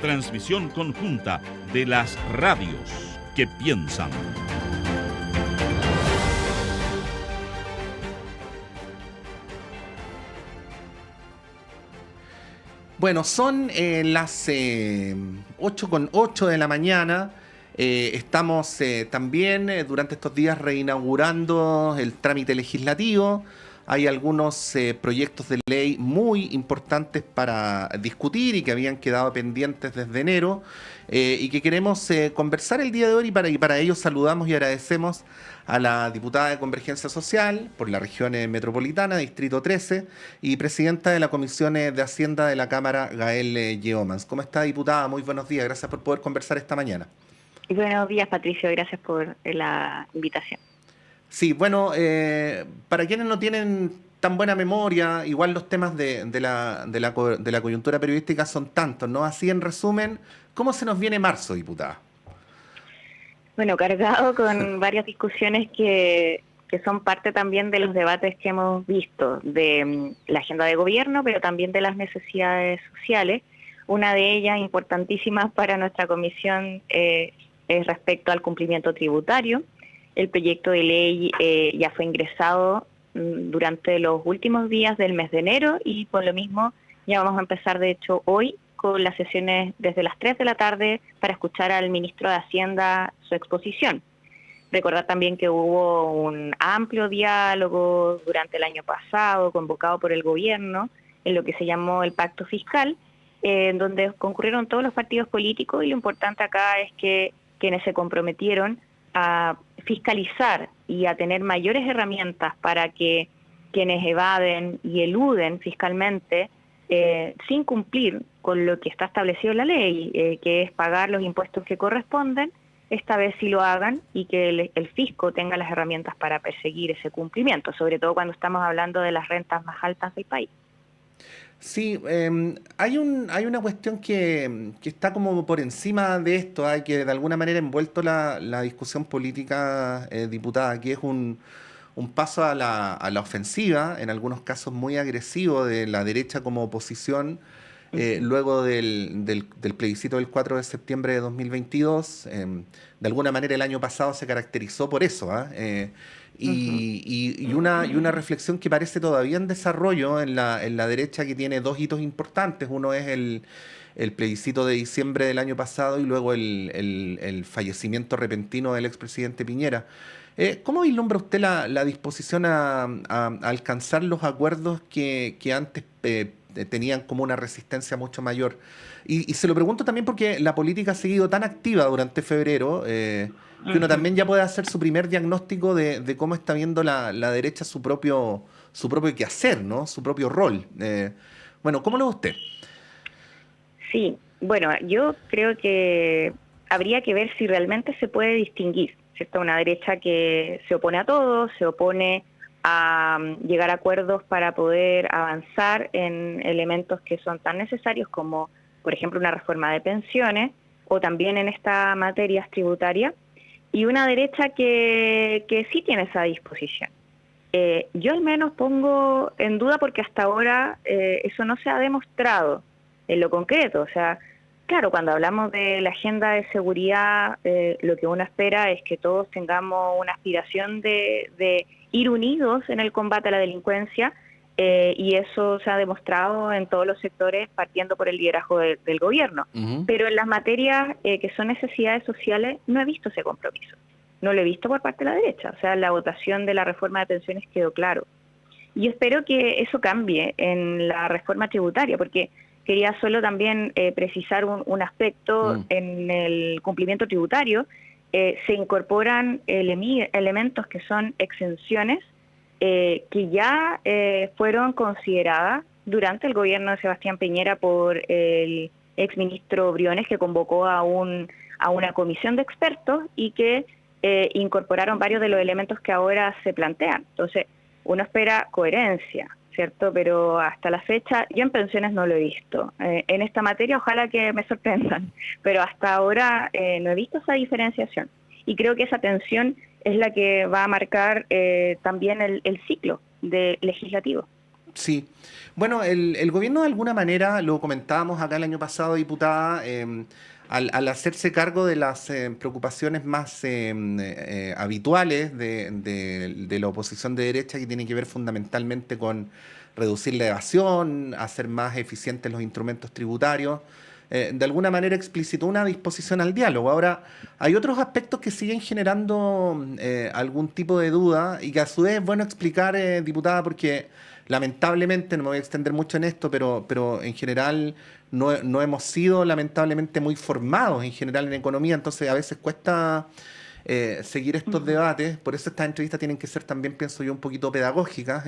Transmisión conjunta de las radios que piensan. Bueno, son las 8:08 de la mañana. Estamos también durante estos días reinaugurando el trámite legislativo. Hay algunos proyectos de ley muy importantes para discutir y que habían quedado pendientes desde enero y que queremos conversar el día de hoy, y para ello saludamos y agradecemos a la diputada de Convergencia Social por la región metropolitana, Distrito 13, y presidenta de la Comisión de Hacienda de la Cámara, Gael Yeomans. ¿Cómo está, diputada? Muy buenos días. Gracias por poder conversar esta mañana. Buenos días, Patricio. Gracias por la invitación. Sí, bueno, para quienes no tienen tan buena memoria, igual los temas de la coyuntura periodística son tantos, ¿no? Así, en resumen, ¿cómo se nos viene marzo, diputada? Bueno, cargado con varias discusiones que son parte también de los debates que hemos visto de la agenda de gobierno, pero también de las necesidades sociales. Una de ellas, importantísima para nuestra comisión, es respecto al cumplimiento tributario. El proyecto de ley ya fue ingresado durante los últimos días del mes de enero y por lo mismo ya vamos a empezar, de hecho, hoy con las sesiones desde las 3 de la tarde para escuchar al ministro de Hacienda su exposición. Recordar también que hubo un amplio diálogo durante el año pasado, convocado por el gobierno, en lo que se llamó el Pacto Fiscal, en donde concurrieron todos los partidos políticos, y lo importante acá es que quienes se comprometieron a fiscalizar y a tener mayores herramientas para que quienes evaden y eluden fiscalmente sin cumplir con lo que está establecido en la ley, que es pagar los impuestos que corresponden, esta vez sí lo hagan y que el fisco tenga las herramientas para perseguir ese cumplimiento, sobre todo cuando estamos hablando de las rentas más altas del país. Sí, hay una cuestión que está como por encima de esto, hay que de alguna manera envuelto la discusión política, diputada, que es un paso a la ofensiva, en algunos casos muy agresivo de la derecha como oposición, luego del plebiscito del 4 de septiembre de 2022. De alguna manera el año pasado se caracterizó por eso, y una reflexión que parece todavía en desarrollo en la derecha, que tiene dos hitos importantes. Uno es el plebiscito de diciembre del año pasado y luego el fallecimiento repentino del expresidente Piñera. ¿Cómo vislumbra usted la disposición a alcanzar los acuerdos que antes tenían como una resistencia mucho mayor? Y se lo pregunto también porque la política ha seguido tan activa durante febrero, que uno también ya puede hacer su primer diagnóstico de cómo está viendo la derecha su propio quehacer, ¿no? Su propio rol. Bueno, ¿cómo lo ve usted? Sí, bueno, yo creo que habría que ver si realmente se puede distinguir, ¿cierto? Una derecha que se opone a todo, se opone a llegar a acuerdos para poder avanzar en elementos que son tan necesarios como, por ejemplo, una reforma de pensiones o también en estas materias tributarias, y una derecha que sí tiene esa disposición. Yo al menos pongo en duda porque hasta ahora eso no se ha demostrado en lo concreto. O sea, claro, cuando hablamos de la agenda de seguridad, lo que uno espera es que todos tengamos una aspiración de ir unidos en el combate a la delincuencia, y eso se ha demostrado en todos los sectores, partiendo por el liderazgo del gobierno. Uh-huh. Pero en las materias que son necesidades sociales no he visto ese compromiso. No lo he visto por parte de la derecha. O sea, la votación de la reforma de pensiones quedó claro. Y espero que eso cambie en la reforma tributaria, porque quería solo también precisar un aspecto. En el cumplimiento tributario se incorporan elementos que son exenciones que ya fueron consideradas durante el gobierno de Sebastián Piñera por el exministro Briones, que convocó a una comisión de expertos y que incorporaron varios de los elementos que ahora se plantean. Entonces, uno espera coherencia, ¿cierto? Pero hasta la fecha, yo en pensiones no lo he visto. En esta materia, ojalá que me sorprendan, pero hasta ahora no he visto esa diferenciación. Y creo que esa tensión es la que va a marcar también el ciclo legislativo. Sí. Bueno, el gobierno de alguna manera, lo comentábamos acá el año pasado, diputada, al hacerse cargo de las preocupaciones más habituales de la oposición de derecha, que tienen que ver fundamentalmente con reducir la evasión, hacer más eficientes los instrumentos tributarios, de alguna manera explicitó una disposición al diálogo. Ahora, hay otros aspectos que siguen generando algún tipo de duda y que a su vez es bueno explicar, diputada, porque lamentablemente, no me voy a extender mucho en esto, pero en general no hemos sido lamentablemente muy formados en general en economía, entonces a veces cuesta seguir estos Ujú. debates, por eso estas entrevistas tienen que ser también, pienso yo, un poquito pedagógicas.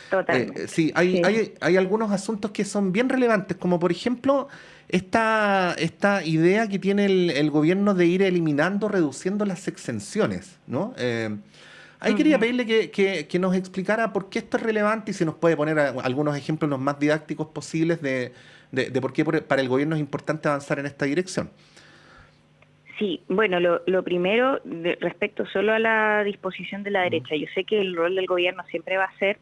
Totalmente. Sí, Sí. hay algunos asuntos que son bien relevantes, como por ejemplo esta idea que tiene el gobierno de ir eliminando, reduciendo las exenciones, ¿no? Ahí quería Ujú. pedirle que nos explicara por qué esto es relevante y si nos puede poner algunos ejemplos los más didácticos posibles de por qué para el gobierno es importante avanzar en esta dirección. Sí, bueno, lo primero, respecto solo a la disposición de la derecha, yo sé que el rol del gobierno siempre va a ser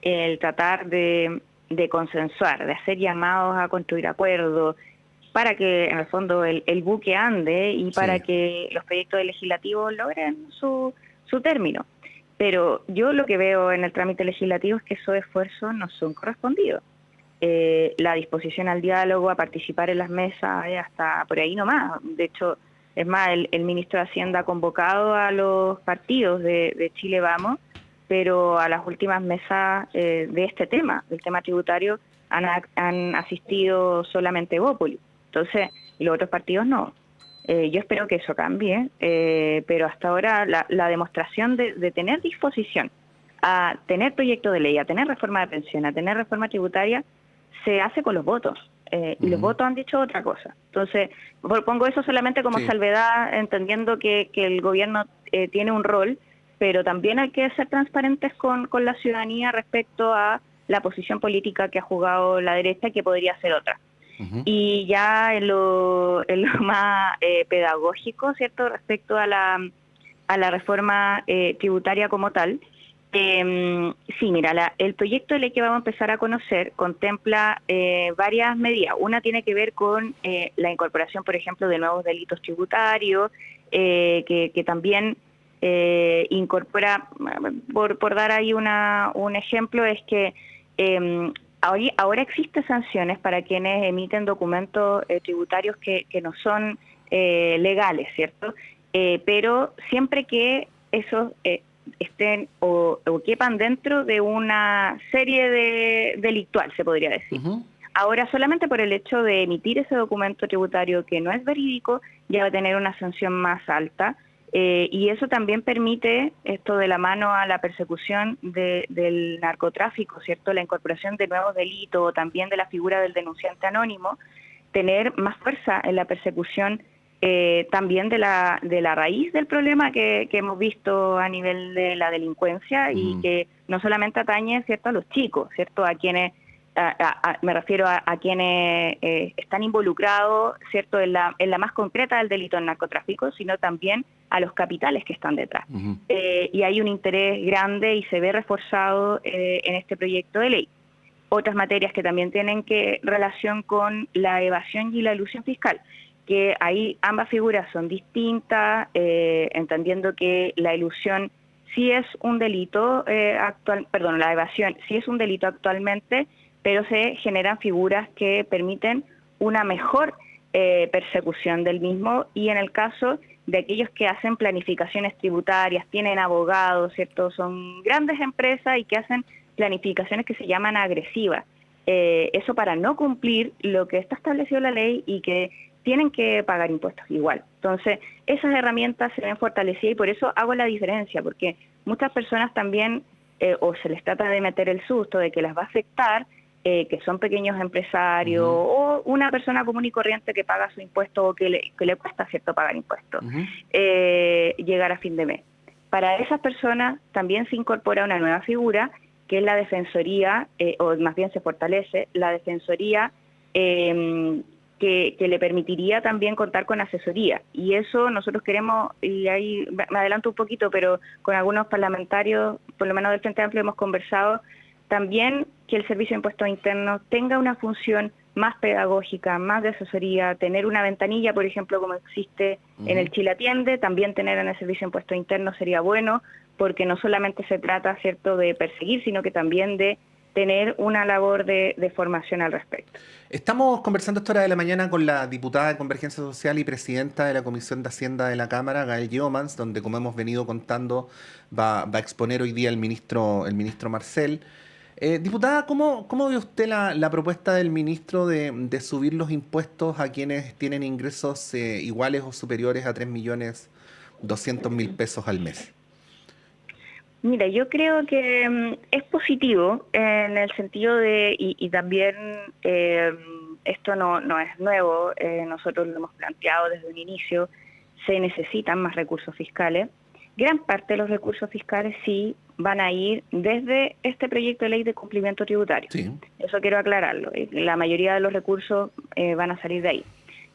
el tratar de consensuar, de hacer llamados a construir acuerdos, para que en el fondo el buque ande y para Sí. que los proyectos legislativos logren su término. Pero yo lo que veo en el trámite legislativo es que esos esfuerzos no son correspondidos. La disposición al diálogo, a participar en las mesas, hasta por ahí nomás. De hecho, es más, el ministro de Hacienda ha convocado a los partidos de Chile Vamos, pero a las últimas mesas de este tema, del tema tributario, han asistido solamente Bópoli. Entonces, y los otros partidos no. Yo espero que eso cambie, pero hasta ahora la demostración de tener disposición a tener proyecto de ley, a tener reforma de pensión, a tener reforma tributaria, se hace con los votos. Y los Ujú. votos han dicho otra cosa. Entonces, pongo eso solamente como Sí. salvedad, entendiendo que el gobierno tiene un rol, pero también hay que ser transparentes con la ciudadanía respecto a la posición política que ha jugado la derecha, que podría ser otra. Ujú. Y ya en lo más pedagógico, ¿cierto?, respecto a la reforma tributaria como tal. Sí, mira, el proyecto de ley que vamos a empezar a conocer contempla varias medidas. Una tiene que ver con la incorporación, por ejemplo, de nuevos delitos tributarios, que también incorpora, por dar ahí un ejemplo, es que ahora existen sanciones para quienes emiten documentos tributarios que no son legales, ¿cierto? Pero siempre que esos estén o quepan dentro de una serie delictual, se podría decir. Ujú. Ahora, solamente por el hecho de emitir ese documento tributario que no es verídico, ya va a tener una sanción más alta. Y eso también permite, esto de la mano a la persecución del narcotráfico, ¿cierto? La incorporación de nuevos delitos, o también de la figura del denunciante anónimo, tener más fuerza en la persecución también de la raíz del problema que hemos visto a nivel de la delincuencia, y Ujú. que no solamente atañe, ¿cierto?, a los chicos, ¿cierto?, a quienes me refiero a quienes están involucrados, ¿cierto?, en la más concreta del delito del narcotráfico, sino también a los capitales que están detrás. Ujú. Y hay un interés grande y se ve reforzado en este proyecto de ley. Otras materias que también tienen relación con la evasión y la elusión fiscal, que ahí ambas figuras son distintas, entendiendo que la elusión sí es un delito la evasión sí es un delito actualmente, pero se generan figuras que permiten una mejor persecución del mismo, y en el caso de aquellos que hacen planificaciones tributarias, tienen abogados, ¿cierto?, son grandes empresas y que hacen planificaciones que se llaman agresivas. Eso para no cumplir lo que está establecido en la ley y que tienen que pagar impuestos igual. Entonces, esas herramientas se ven fortalecidas, y por eso hago la diferencia, porque muchas personas también, o se les trata de meter el susto de que las va a afectar, que son pequeños empresarios Ujú. o una persona común y corriente que paga su impuesto, o que le cuesta, ¿cierto?, pagar impuestos, Ujú. llegar a fin de mes. Para esas personas también se incorpora una nueva figura, que es la defensoría, o más bien se fortalece la defensoría, que le permitiría también contar con asesoría. Y eso nosotros queremos, y ahí me adelanto un poquito, pero con algunos parlamentarios, por lo menos del Frente Amplio, hemos conversado también que el Servicio de Impuestos Internos tenga una función más pedagógica, más de asesoría, tener una ventanilla, por ejemplo, como existe en el Chile Atiende, también tener en el Servicio de Impuestos Internos sería bueno, porque no solamente se trata, ¿cierto?, de perseguir, sino que también de tener una labor de formación al respecto. Estamos conversando a esta hora de la mañana con la diputada de Convergencia Social y presidenta de la Comisión de Hacienda de la Cámara, Gael Yeomans, donde, como hemos venido contando, va a exponer hoy día el ministro Marcel. Diputada, ¿cómo ve usted la propuesta del ministro de subir los impuestos a quienes tienen ingresos iguales o superiores a 3.200.000 pesos al mes? Mira, yo creo que es positivo en el sentido de, y también esto no es nuevo, nosotros lo hemos planteado desde un inicio, se necesitan más recursos fiscales. Gran parte de los recursos fiscales sí van a ir desde este proyecto de ley de cumplimiento tributario. Sí. Eso quiero aclararlo. La mayoría de los recursos van a salir de ahí.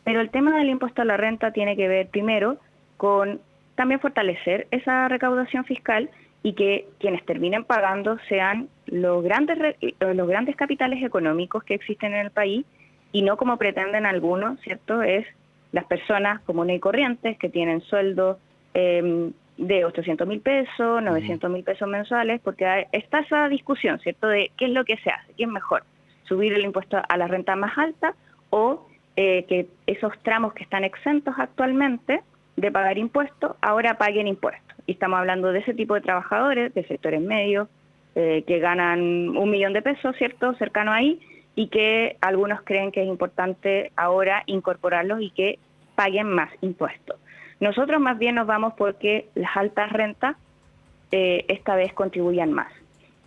Pero el tema del impuesto a la renta tiene que ver primero con también fortalecer esa recaudación fiscal y que quienes terminen pagando sean los grandes capitales económicos que existen en el país y no como pretenden algunos, ¿cierto? Es las personas comunes y corrientes que tienen sueldos de 800.000 pesos, 900.000 pesos mensuales, porque está esa discusión, ¿cierto?, de qué es lo que se hace, qué es mejor, subir el impuesto a la renta más alta o que esos tramos que están exentos actualmente de pagar impuestos, ahora paguen impuestos. Y estamos hablando de ese tipo de trabajadores, de sectores medios, que ganan 1 millón de pesos, ¿cierto?, cercano ahí, y que algunos creen que es importante ahora incorporarlos y que paguen más impuestos. Nosotros más bien nos vamos porque las altas rentas esta vez contribuyan más.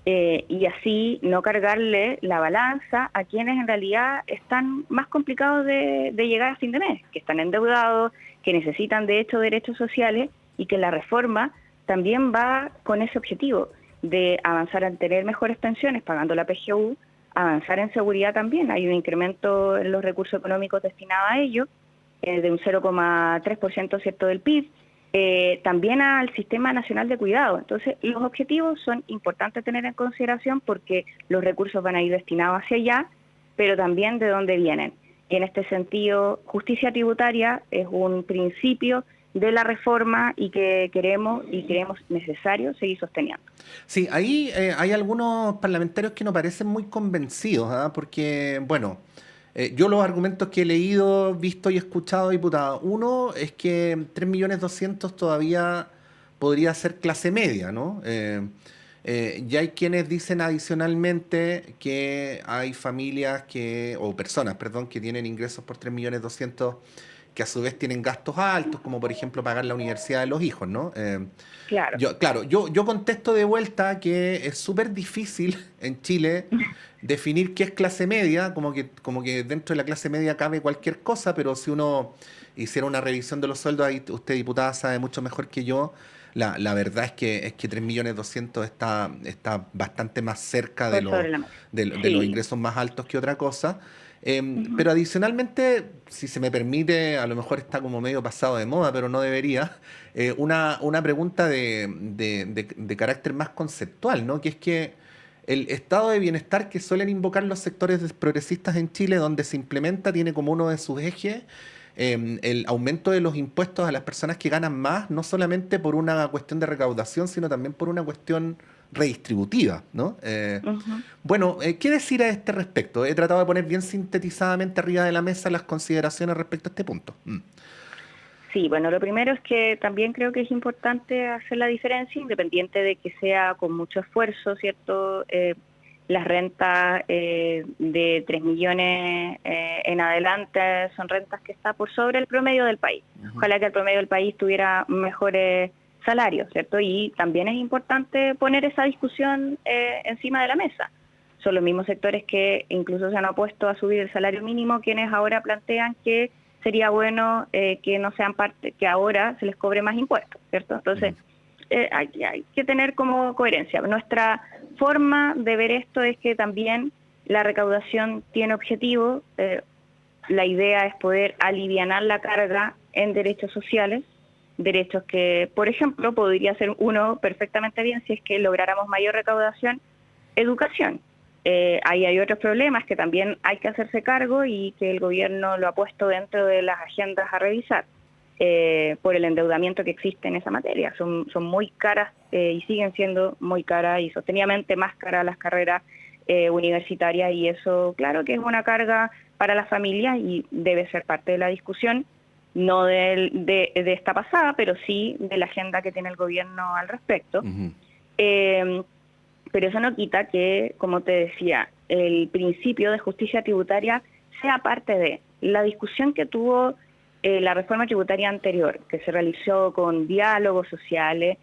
Y así no cargarle la balanza a quienes en realidad están más complicados de llegar a fin de mes, que están endeudados, que necesitan de hecho derechos sociales y que la reforma también va con ese objetivo de avanzar en tener mejores pensiones pagando la PGU, avanzar en seguridad también. Hay un incremento en los recursos económicos destinados a ello, de un 0,3%, ¿cierto?, del PIB, también al Sistema Nacional de Cuidado. Entonces, los objetivos son importantes tener en consideración porque los recursos van a ir destinados hacia allá, pero también de dónde vienen. Y en este sentido, justicia tributaria es un principio de la reforma y que queremos necesario seguir sosteniendo. Sí, ahí hay algunos parlamentarios que no parecen muy convencidos, ¿eh? Porque, bueno, yo los argumentos que he leído, visto y escuchado, diputada, uno es que 3.200.000 todavía podría ser clase media, ¿no? Ya hay quienes dicen adicionalmente que hay familias o personas, perdón, que tienen ingresos por 3.200.000 que a su vez tienen gastos altos, como por ejemplo pagar la universidad de los hijos, ¿no? Claro. Yo contesto de vuelta que es súper difícil en Chile definir qué es clase media, como que dentro de la clase media cabe cualquier cosa, pero si uno hiciera una revisión de los sueldos, ahí usted, diputada, sabe mucho mejor que yo. La verdad es que 3.200.000 está bastante más cerca de los ingresos más altos que otra cosa. Pero adicionalmente, si se me permite, a lo mejor está como medio pasado de moda, pero no debería, una pregunta de carácter más conceptual, ¿no? Que es que el estado de bienestar que suelen invocar los sectores progresistas en Chile, donde se implementa, tiene como uno de sus ejes el aumento de los impuestos a las personas que ganan más, no solamente por una cuestión de recaudación, sino también por una cuestión redistributiva, ¿no? Bueno, ¿qué decir a este respecto? He tratado de poner bien sintetizadamente arriba de la mesa las consideraciones respecto a este punto. Sí, bueno, lo primero es que también creo que es importante hacer la diferencia, independiente de que sea con mucho esfuerzo, ¿cierto? Las rentas de 3 millones en adelante son rentas que están por sobre el promedio del país. Ojalá que el promedio del país tuviera mejores salarios, ¿cierto? Y también es importante poner esa discusión encima de la mesa. Son los mismos sectores que incluso se han opuesto a subir el salario mínimo, quienes ahora plantean que sería bueno que no sean parte, que ahora se les cobre más impuestos, ¿cierto? Entonces, hay que tener como coherencia. Nuestra forma de ver esto es que también la recaudación tiene objetivo. La idea es poder alivianar la carga en derechos sociales, derechos que, por ejemplo, podría ser uno perfectamente bien si es que lográramos mayor recaudación educación. Ahí hay otros problemas que también hay que hacerse cargo y que el gobierno lo ha puesto dentro de las agendas a revisar por el endeudamiento que existe en esa materia. Son muy caras y siguen siendo muy caras y sostenidamente más caras las carreras universitarias, y eso claro que es una carga para las familias y debe ser parte de la discusión, no de esta pasada, pero sí de la agenda que tiene el gobierno al respecto. Ujú. Pero eso no quita que, como te decía, el principio de justicia tributaria sea parte de la discusión que tuvo la reforma tributaria anterior, que se realizó con diálogos sociales.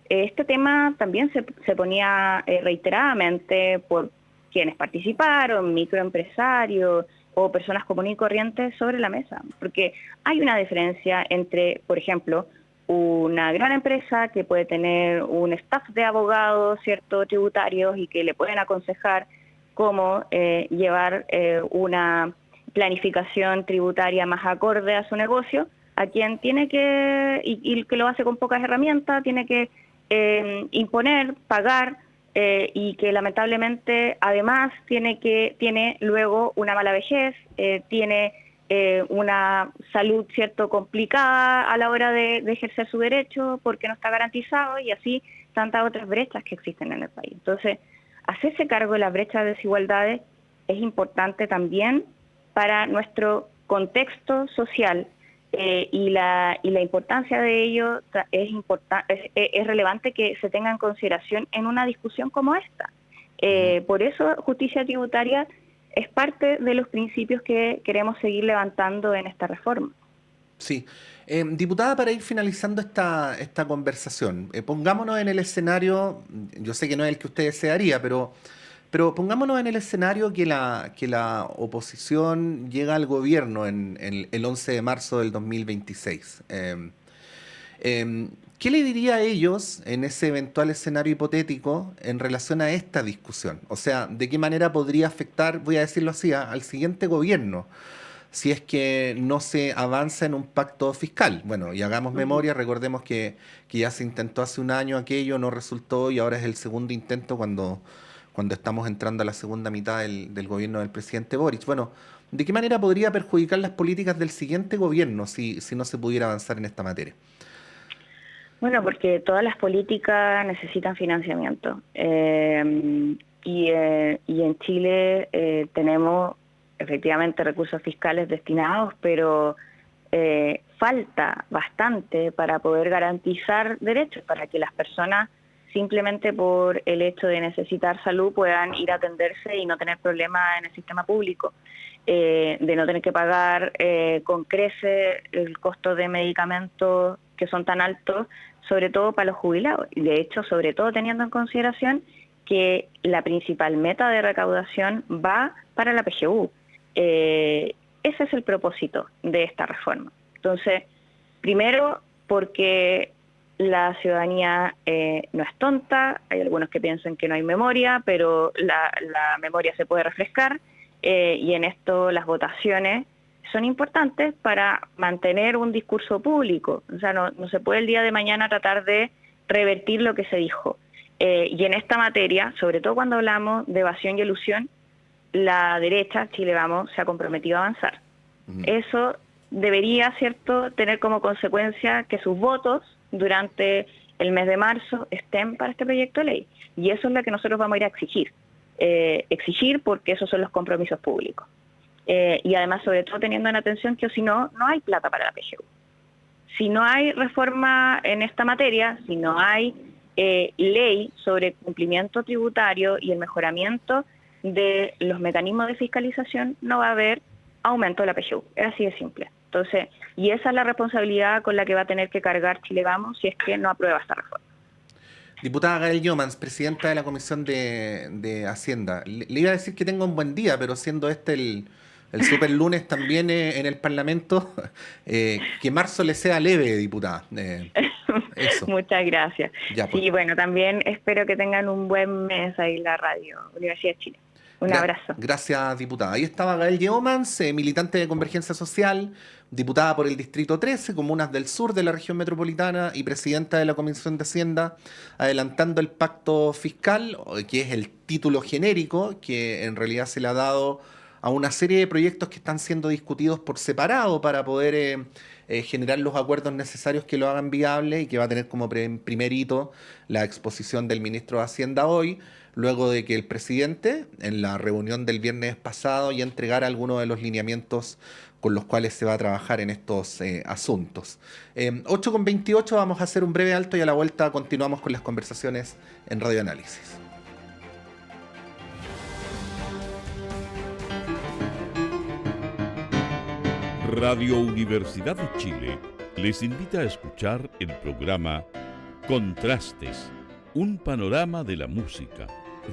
Este tema también se ponía reiteradamente por quienes participaron, microempresarios o personas comunes y corrientes sobre la mesa, porque hay una diferencia entre, por ejemplo, una gran empresa que puede tener un staff de abogados, ¿cierto?, tributarios, y que le pueden aconsejar cómo llevar una planificación tributaria más acorde a su negocio, a quien tiene que, y que lo hace con pocas herramientas, tiene que imponer, pagar, y que lamentablemente además tiene luego una mala vejez, tiene una salud, cierto, complicada a la hora de ejercer su derecho porque no está garantizado, y así tantas otras brechas que existen en el país. Entonces, hacerse cargo de las brechas de desigualdades es importante también para nuestro contexto social, y la importancia de ello es relevante que se tenga en consideración en una discusión como esta. Por eso, justicia tributaria es parte de los principios que queremos seguir levantando en esta reforma. Sí. Diputada, para ir finalizando esta conversación, pongámonos en el escenario, yo sé que no es el que usted desearía, pero pongámonos en el escenario que la oposición llega al gobierno en el 11 de marzo del 2026. ¿Qué le diría a ellos en ese eventual escenario hipotético en relación a esta discusión? O sea, ¿de qué manera podría afectar, voy a decirlo así, al siguiente gobierno, si es que no se avanza en un pacto fiscal? Bueno, y hagamos memoria, recordemos que ya se intentó hace un año aquello, no resultó, y ahora es el segundo intento cuando estamos entrando a la segunda mitad del gobierno del presidente Boric. Bueno, ¿de qué manera podría perjudicar las políticas del siguiente gobierno si no se pudiera avanzar en esta materia? Bueno, porque todas las políticas necesitan financiamiento. Y en Chile tenemos efectivamente recursos fiscales destinados, pero falta bastante para poder garantizar derechos, para que las personas, simplemente por el hecho de necesitar salud, puedan ir a atenderse y no tener problemas en el sistema público, de no tener que pagar con creces el costo de medicamentos que son tan altos, sobre todo para los jubilados. De hecho, sobre todo teniendo en consideración que la principal meta de recaudación va para la PGU. Ese es el propósito de esta reforma. Entonces, primero, porque la ciudadanía no es tonta, hay algunos que piensan que no hay memoria, pero la memoria se puede refrescar, y en esto las votaciones son importantes para mantener un discurso público. O sea, no se puede el día de mañana tratar de revertir lo que se dijo. Y en esta materia, sobre todo cuando hablamos de evasión y elusión, la derecha, Chile Vamos, se ha comprometido a avanzar. Eso debería, ¿cierto?, tener como consecuencia que sus votos durante el mes de marzo estén para este proyecto de ley. Y eso es lo que nosotros vamos a ir a exigir. Exigir porque esos son los compromisos públicos. Y además, sobre todo, teniendo en atención que si no hay plata para la PGU. Si no hay reforma en esta materia, si no hay ley sobre cumplimiento tributario y el mejoramiento de los mecanismos de fiscalización, no va a haber aumento de la PGU. Es así de simple. Entonces, y esa es la responsabilidad con la que va a tener que cargar Chile Vamos si es que no aprueba esta reforma. Diputada Gael Youmans, presidenta de la Comisión de Hacienda. Le iba a decir que tenga un buen día, pero siendo este el super lunes también en el Parlamento, que marzo le sea leve, diputada. Eso. Muchas gracias. Ya, pues. Sí, bueno, también espero que tengan un buen mes ahí en la radio Universidad de Chile. Un abrazo. Gracias, diputada. Ahí estaba Gael Yeomans, militante de Convergencia Social, diputada por el Distrito 13, Comunas del Sur de la región metropolitana y presidenta de la Comisión de Hacienda, adelantando el pacto fiscal, que es el título genérico que en realidad se le ha dado a una serie de proyectos que están siendo discutidos por separado para poder generar los acuerdos necesarios que lo hagan viable, y que va a tener como primer hito la exposición del ministro de Hacienda hoy, luego de que el presidente, en la reunión del viernes pasado, ya entregara algunos de los lineamientos con los cuales se va a trabajar en estos asuntos. 8:28, vamos a hacer un breve alto y a la vuelta continuamos con las conversaciones en Radio Análisis. Radio Universidad de Chile les invita a escuchar el programa Contrastes, un panorama de la música,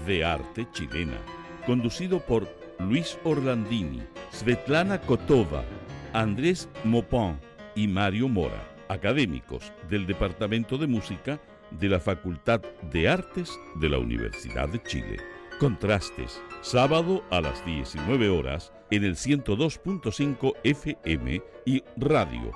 de arte chilena, conducido por Luis Orlandini, Svetlana Kotova, Andrés Mopin y Mario Mora, académicos del Departamento de Música de la Facultad de Artes de la Universidad de Chile. Contrastes, sábado a las 19 horas en el 102.5 FM y radio